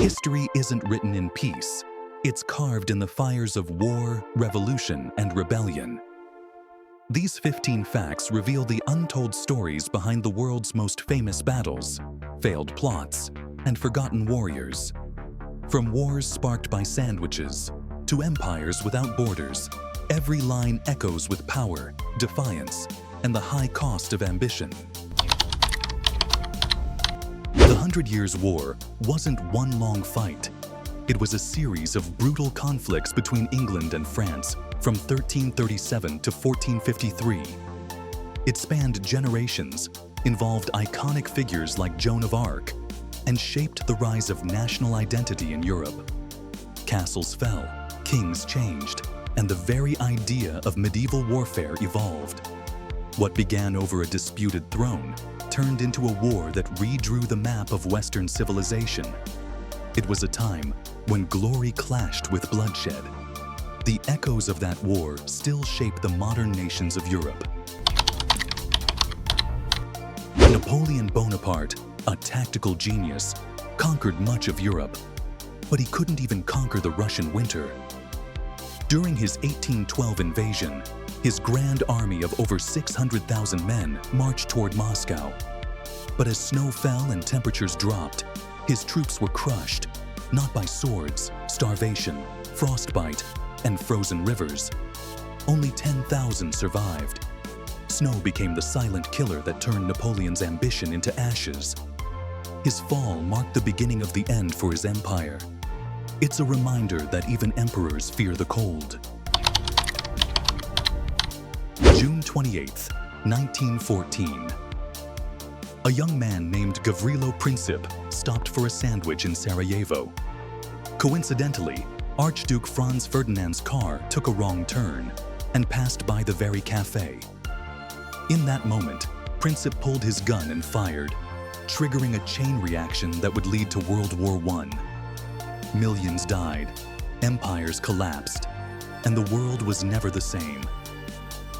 History isn't written in peace. It's carved in the fires of war, revolution, and rebellion. These 15 facts reveal the untold stories behind the world's most famous battles, failed plots, and forgotten warriors. From wars sparked by sandwiches to empires without borders, every line echoes with power, defiance, and the high cost of ambition. The 100 Years' War wasn't one long fight. It was a series of brutal conflicts between England and France from 1337 to 1453. It spanned generations, involved iconic figures like Joan of Arc, and shaped the rise of national identity in Europe. Castles fell, kings changed, and the very idea of medieval warfare evolved. What began over a disputed throne turned into a war that redrew the map of Western civilization. It was a time when glory clashed with bloodshed. The echoes of that war still shape the modern nations of Europe. Napoleon Bonaparte, a tactical genius, conquered much of Europe, but he couldn't even conquer the Russian winter. During his 1812 invasion, his grand army of over 600,000 men marched toward Moscow. But as snow fell and temperatures dropped, his troops were crushed, not by swords, starvation, frostbite, and frozen rivers. Only 10,000 survived. Snow became the silent killer that turned Napoleon's ambition into ashes. His fall marked the beginning of the end for his empire. It's a reminder that even emperors fear the cold. June 28, 1914. A young man named Gavrilo Princip stopped for a sandwich in Sarajevo. Coincidentally, Archduke Franz Ferdinand's car took a wrong turn and passed by the very cafe. In that moment, Princip pulled his gun and fired, triggering a chain reaction that would lead to World War I. Millions died, empires collapsed, and the world was never the same.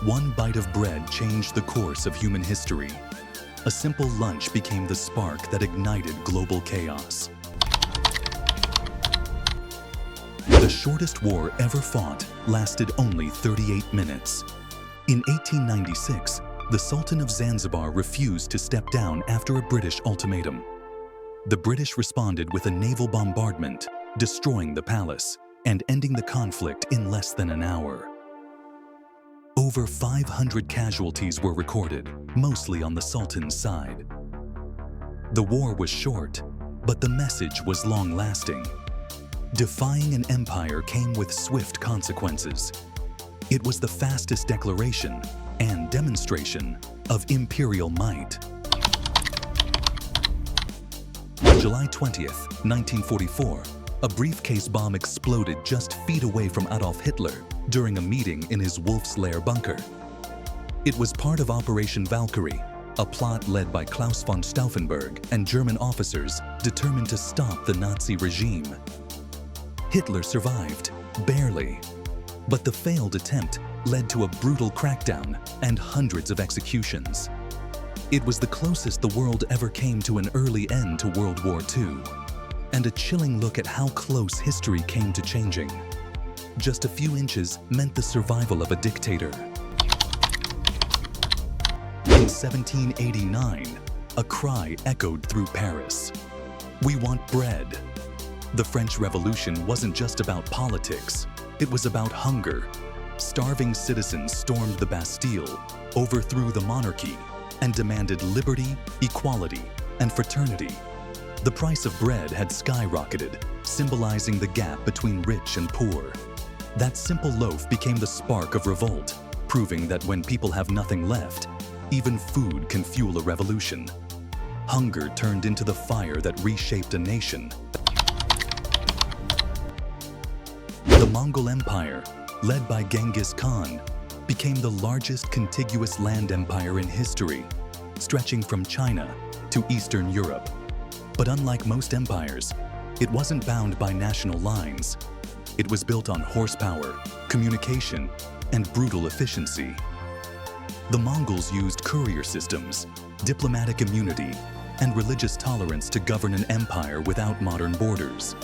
One bite of bread changed the course of human history. A simple lunch became the spark that ignited global chaos. The shortest war ever fought lasted only 38 minutes. In 1896, the Sultan of Zanzibar refused to step down after a British ultimatum. The British responded with a naval bombardment, destroying the palace and ending the conflict in less than an hour. Over 500 casualties were recorded, mostly on the Sultan's side. The war was short, but the message was long-lasting. Defying an empire came with swift consequences. It was the fastest declaration and demonstration of imperial might. On July 20th, 1944, a briefcase bomb exploded just feet away from Adolf Hitler during a meeting in his Wolf's Lair bunker. It was part of Operation Valkyrie, a plot led by Klaus von Stauffenberg and German officers determined to stop the Nazi regime. Hitler survived, barely, but the failed attempt led to a brutal crackdown and hundreds of executions. It was the closest the world ever came to an early end to World War II, and a chilling look at how close history came to changing. Just a few inches meant the survival of a dictator. In 1789, a cry echoed through Paris. "We want bread." The French Revolution wasn't just about politics, it was about hunger. Starving citizens stormed the Bastille, overthrew the monarchy, and demanded liberty, equality, and fraternity. The price of bread had skyrocketed, symbolizing the gap between rich and poor. That simple loaf became the spark of revolt, proving that when people have nothing left, even food can fuel a revolution. Hunger turned into the fire that reshaped a nation. The Mongol Empire, led by Genghis Khan, became the largest contiguous land empire in history, stretching from China to Eastern Europe. But unlike most empires, it wasn't bound by national lines. It was built on horsepower, communication, and brutal efficiency. The Mongols used courier systems, diplomatic immunity, and religious tolerance to govern an empire without modern borders.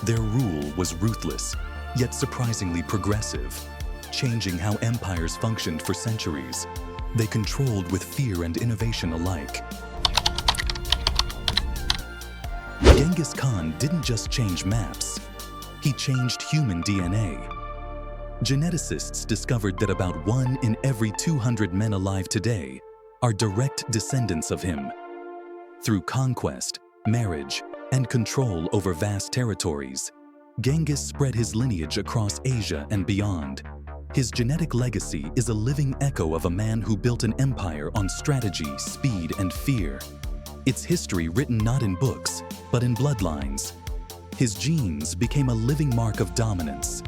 Their rule was ruthless, yet surprisingly progressive, changing how empires functioned for centuries. They controlled with fear and innovation alike. Genghis Khan didn't just change maps, he changed human DNA. Geneticists discovered that about 1 in every 200 men alive today are direct descendants of him. Through conquest, marriage, and control over vast territories, Genghis spread his lineage across Asia and beyond. His genetic legacy is a living echo of a man who built an empire on strategy, speed, and fear. Its history written not in books, but in bloodlines. His genes became a living mark of dominance.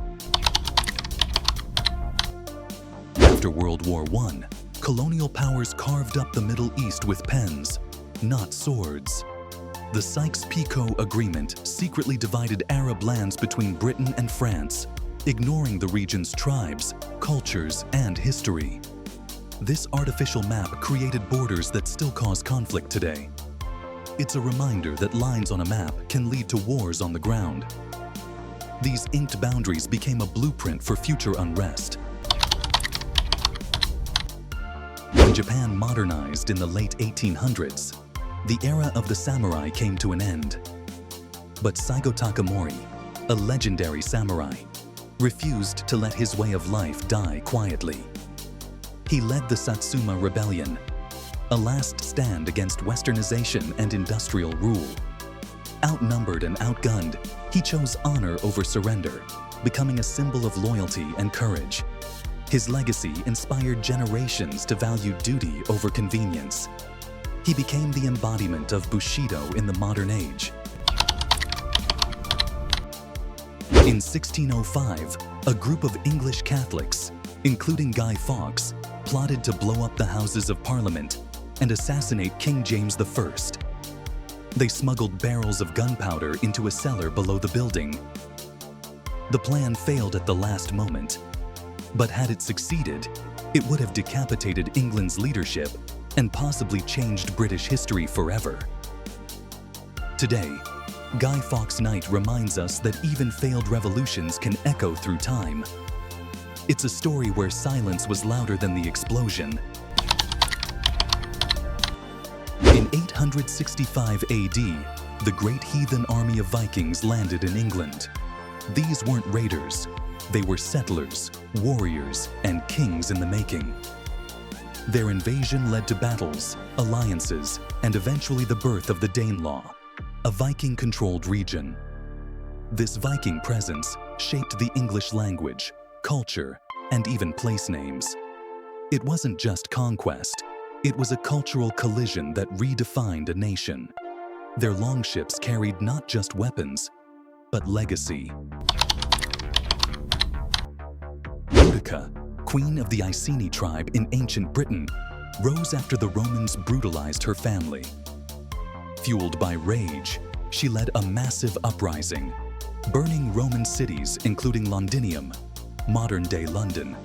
After World War I, colonial powers carved up the Middle East with pens, not swords. The Sykes Pico Agreement secretly divided Arab lands between Britain and France, ignoring the region's tribes, cultures, and history. This artificial map created borders that still cause conflict today. It's a reminder that lines on a map can lead to wars on the ground. These inked boundaries became a blueprint for future unrest. When Japan modernized in the late 1800s, the era of the samurai came to an end. But Saigo Takamori, a legendary samurai, refused to let his way of life die quietly. He led the Satsuma Rebellion, a last stand against westernization and industrial rule. Outnumbered and outgunned, he chose honor over surrender, becoming a symbol of loyalty and courage. His legacy inspired generations to value duty over convenience. He became the embodiment of Bushido in the modern age. In 1605, a group of English Catholics, including Guy Fawkes, plotted to blow up the Houses of Parliament and assassinate King James I. They smuggled barrels of gunpowder into a cellar below the building. The plan failed at the last moment, but had it succeeded, it would have decapitated England's leadership and possibly changed British history forever. Today, Guy Fawkes Night reminds us that even failed revolutions can echo through time. It's a story where silence was louder than the explosion. In 865 AD, the great heathen army of Vikings landed in England. These weren't raiders, they were settlers, warriors, and kings in the making. Their invasion led to battles, alliances, and eventually the birth of the Danelaw, a Viking-controlled region. This Viking presence shaped the English language, culture, and even place names. It wasn't just conquest, it was a cultural collision that redefined a nation. Their longships carried not just weapons, but legacy. Utica, queen of the Iceni tribe in ancient Britain, rose after the Romans brutalized her family. Fueled by rage, she led a massive uprising, burning Roman cities including Londinium, modern-day London.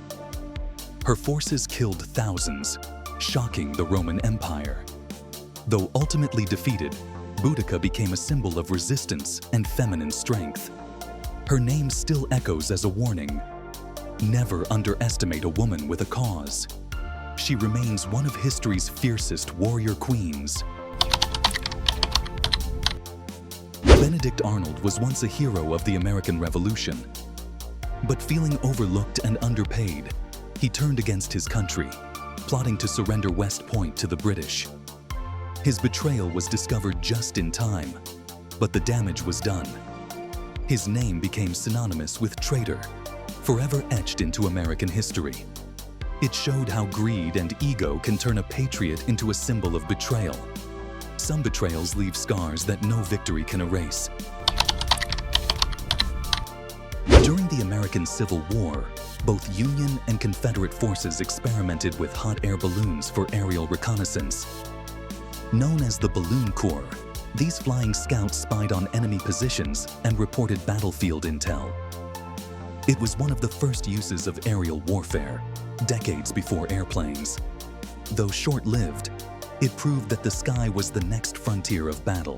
Her forces killed thousands, shocking the Roman Empire. Though ultimately defeated, Boudica became a symbol of resistance and feminine strength. Her name still echoes as a warning. Never underestimate a woman with a cause. She remains one of history's fiercest warrior queens. Benedict Arnold was once a hero of the American Revolution. But feeling overlooked and underpaid, he turned against his country, plotting to surrender West Point to the British. His betrayal was discovered just in time, but the damage was done. His name became synonymous with traitor, forever etched into American history. It showed how greed and ego can turn a patriot into a symbol of betrayal. Some betrayals leave scars that no victory can erase. During the American Civil War, both Union and Confederate forces experimented with hot air balloons for aerial reconnaissance. Known as the Balloon Corps, these flying scouts spied on enemy positions and reported battlefield intel. It was one of the first uses of aerial warfare, decades before airplanes. Though short-lived, It proved that the sky was the next frontier of battle.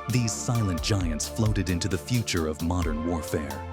These silent giants floated into the future of modern warfare.